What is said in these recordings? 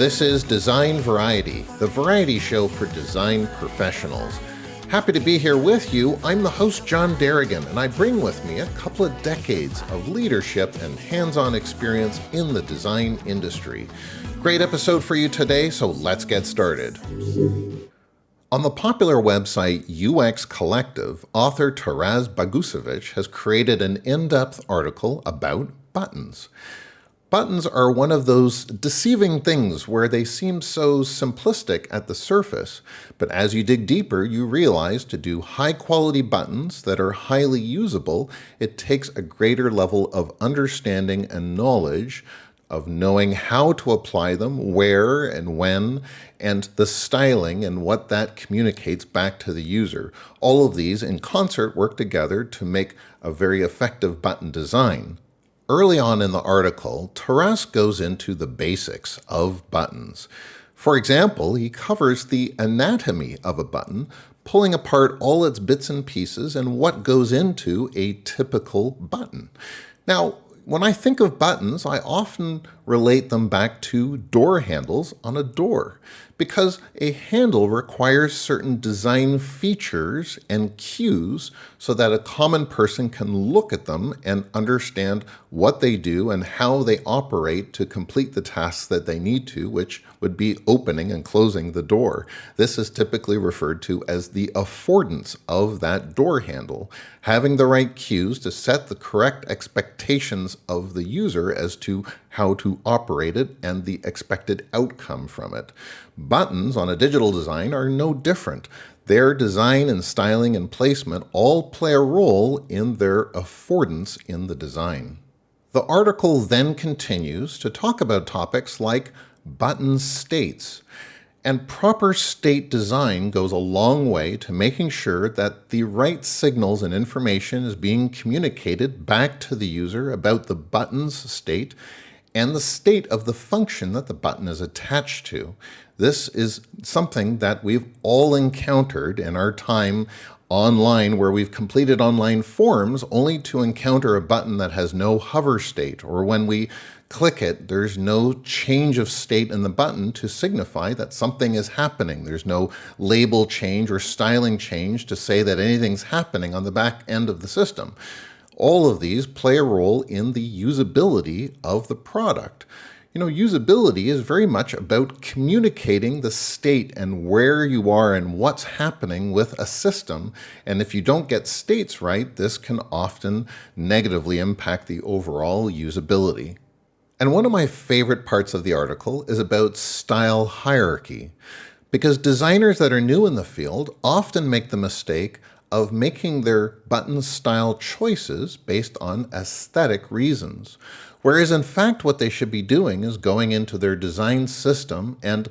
This is Design Variety, the variety show for design professionals. Happy to be here with you. I'm the host, Jon Deragon, and I bring with me a couple of decades of leadership and hands-on experience in the design industry. Great episode for you today, so let's get started. On the popular website UX Collective, author Taras Bagusevich has created an in-depth article about buttons. Buttons are one of those deceiving things where they seem so simplistic at the surface, but as you dig deeper, you realize to do high-quality buttons that are highly usable, it takes a greater level of understanding and knowledge of knowing how to apply them, where and when, and the styling and what that communicates back to the user. All of these in concert work together to make a very effective button design. Early on in the article, Taras goes into the basics of buttons. For example, he covers the anatomy of a button, pulling apart all its bits and pieces and what goes into a typical button. Now, when I think of buttons, I often relate them back to door handles on a door, because a handle requires certain design features and cues so that a common person can look at them and understand what they do and how they operate to complete the tasks that they need to, which would be opening and closing the door. This is typically referred to as the affordance of that door handle, having the right cues to set the correct expectations of the user as to how to operate it and the expected outcome from it. Buttons on a digital design are no different. Their design and styling and placement all play a role in their affordance in the design. The article then continues to talk about topics like button states. And proper state design goes a long way to making sure that the right signals and information is being communicated back to the user about the button's state and the state of the function that the button is attached to. This is something that we've all encountered in our time online, where we've completed online forms only to encounter a button that has no hover state, or when we click it, there's no change of state in the button to signify that something is happening. There's no label change or styling change to say that anything's happening on the back end of the system. All of these play a role in the usability of the product. Usability is very much about communicating the state and where you are and what's happening with a system. And if you don't get states right, this can often negatively impact the overall usability. And one of my favorite parts of the article is about style hierarchy, because designers that are new in the field often make the mistake of making their button style choices based on aesthetic reasons. Whereas in fact what they should be doing is going into their design system and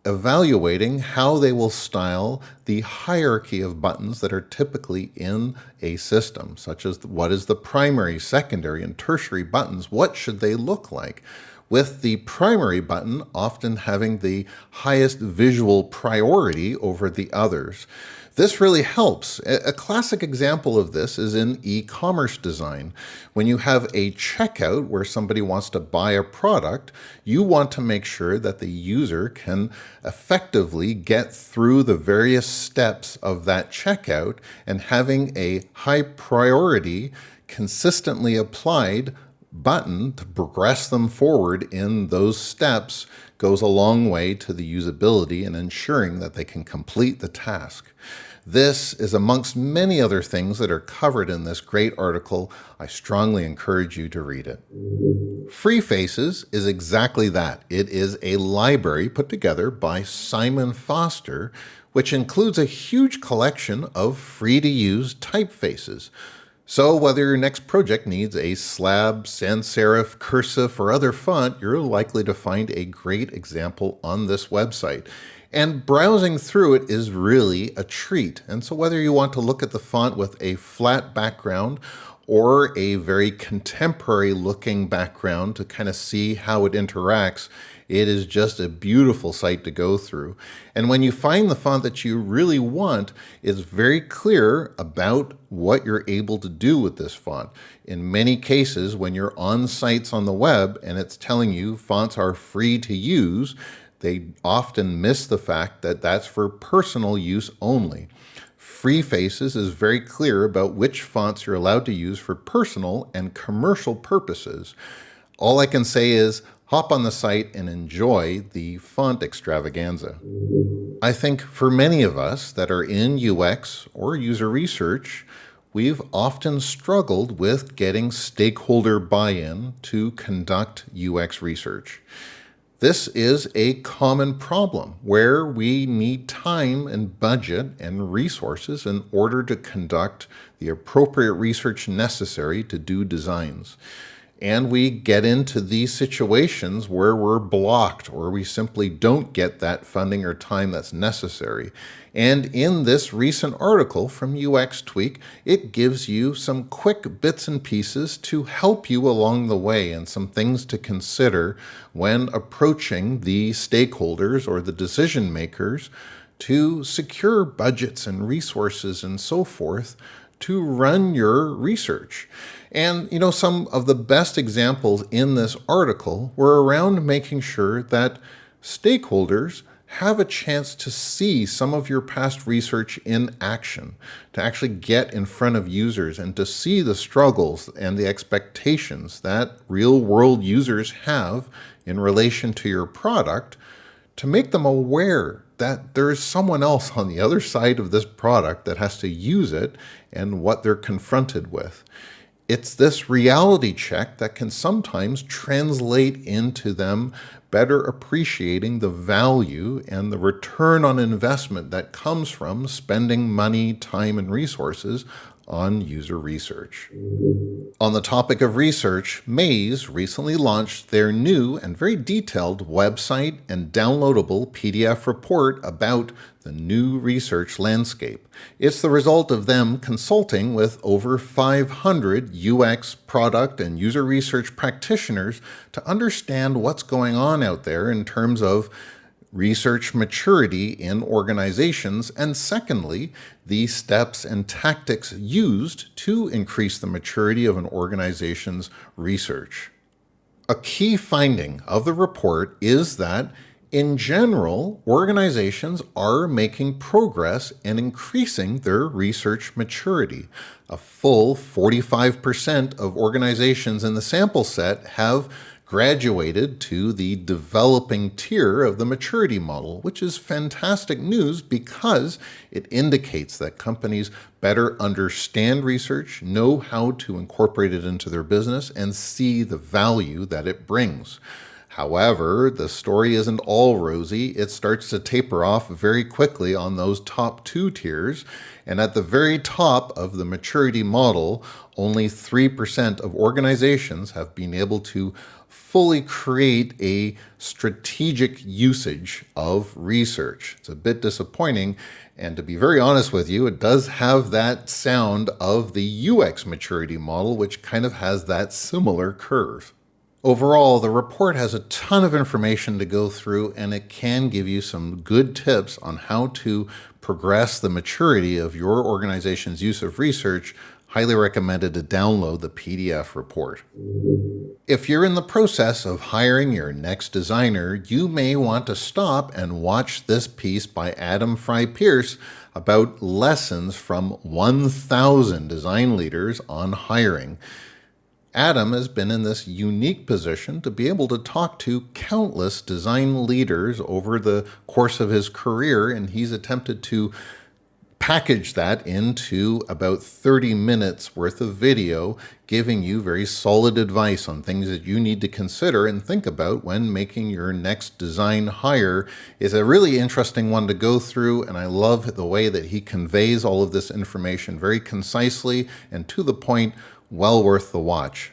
evaluating how they will style the hierarchy of buttons that are typically in a system, such as what is the primary, secondary, and tertiary buttons. What should they look like? With the primary button often having the highest visual priority over the others. This really helps. A classic example of this is in e-commerce design. When you have a checkout where somebody wants to buy a product, you want to make sure that the user can effectively get through the various steps of that checkout, and having a high priority, consistently applied button to progress them forward in those steps goes a long way to the usability and ensuring that they can complete the task. This is amongst many other things that are covered in this great article. I strongly encourage you to read it. Typefaces is exactly that. It is a library put together by Simon Foster, which includes a huge collection of free-to-use typefaces. So whether your next project needs a slab, sans serif, cursive, or other font, you're likely to find a great example on this website. And browsing through it is really a treat. And so whether you want to look at the font with a flat background or a very contemporary looking background to kind of see how it interacts, it is just a beautiful site to go through. And when you find the font that you really want, it's very clear about what you're able to do with this font. In many cases, when you're on sites on the web and it's telling you fonts are free to use, they often miss the fact that that's for personal use only. Typefaces is very clear about which fonts you're allowed to use for personal and commercial purposes. All I can say is hop on the site and enjoy the font extravaganza. I think for many of us that are in UX or user research, we've often struggled with getting stakeholder buy-in to conduct UX research. This is a common problem where we need time and budget and resources in order to conduct the appropriate research necessary to do designs. And we get into these situations where we're blocked or we simply don't get that funding or time that's necessary. And in this recent article from UX Tweak, it gives you some quick bits and pieces to help you along the way and some things to consider when approaching the stakeholders or the decision makers to secure budgets and resources and so forth to run your research. And, some of the best examples in this article were around making sure that stakeholders have a chance to see some of your past research in action, to actually get in front of users and to see the struggles and the expectations that real-world users have in relation to your product, to make them aware that there is someone else on the other side of this product that has to use it and what they're confronted with. It's this reality check that can sometimes translate into them better appreciating the value and the return on investment that comes from spending money, time, and resources on user research. On the topic of research, Maze recently launched their new and very detailed website and downloadable PDF report about the new research landscape. It's the result of them consulting with over 500 UX, product, and user research practitioners to understand what's going on out there in terms of research maturity in organizations, and secondly, the steps and tactics used to increase the maturity of an organization's research. A key finding of the report is that, in general, organizations are making progress and increasing their research maturity. A full 45% of organizations in the sample set have graduated to the developing tier of the maturity model, which is fantastic news because it indicates that companies better understand research, know how to incorporate it into their business, and see the value that it brings. However, the story isn't all rosy. It starts to taper off very quickly on those top two tiers, and at the very top of the maturity model, only 3% of organizations have been able to fully create a strategic usage of research. It's a bit disappointing, and to be very honest with you, it does have that sound of the UX maturity model, which kind of has that similar curve. Overall, the report has a ton of information to go through, and it can give you some good tips on how to progress the maturity of your organization's use of research. Highly recommended to download the PDF report. If you're in the process of hiring your next designer, you may want to stop and watch this piece by Adam Fry-Pierce about lessons from 1,000 design leaders on hiring. Adam has been in this unique position to be able to talk to countless design leaders over the course of his career, and he's attempted to package that into about 30 minutes worth of video, giving you very solid advice on things that you need to consider and think about when making your next design hire. Is a really interesting one to go through, and I love the way that he conveys all of this information very concisely and to the point. Well worth the watch.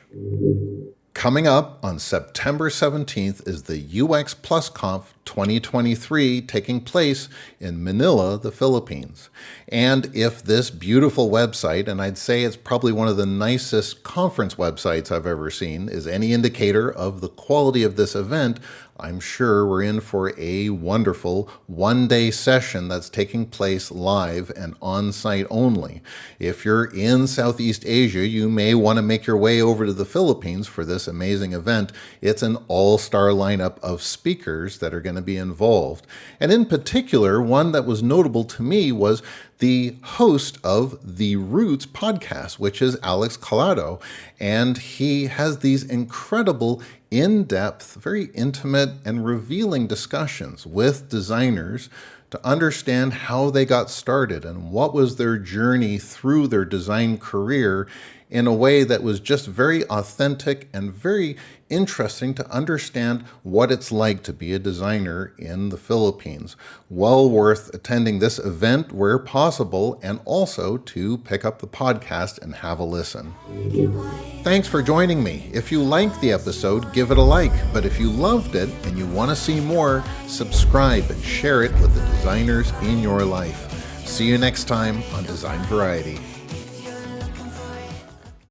Coming up on September 17th is the UX Plus Conf 2023 taking place in Manila, the Philippines. And if this beautiful website, and I'd say it's probably one of the nicest conference websites I've ever seen, is any indicator of the quality of this event, I'm sure we're in for a wonderful one-day session that's taking place live and on-site only. If you're in Southeast Asia, you may want to make your way over to the Philippines for this amazing event. It's an all-star lineup of speakers that are going to be involved. And in particular, one that was notable to me was the host of the Roots podcast, which is Alex Collado. And he has these incredible, in-depth, very intimate, and revealing discussions with designers to understand how they got started and what was their journey through their design career in a way that was just very authentic and very interesting to understand what it's like to be a designer in the Philippines. Well worth attending this event where possible, and also to pick up the podcast and have a listen. Thanks for joining me. If you liked the episode, give it a like. But if you loved it and you want to see more, subscribe and share it with the designers in your life. See you next time on Design Variety.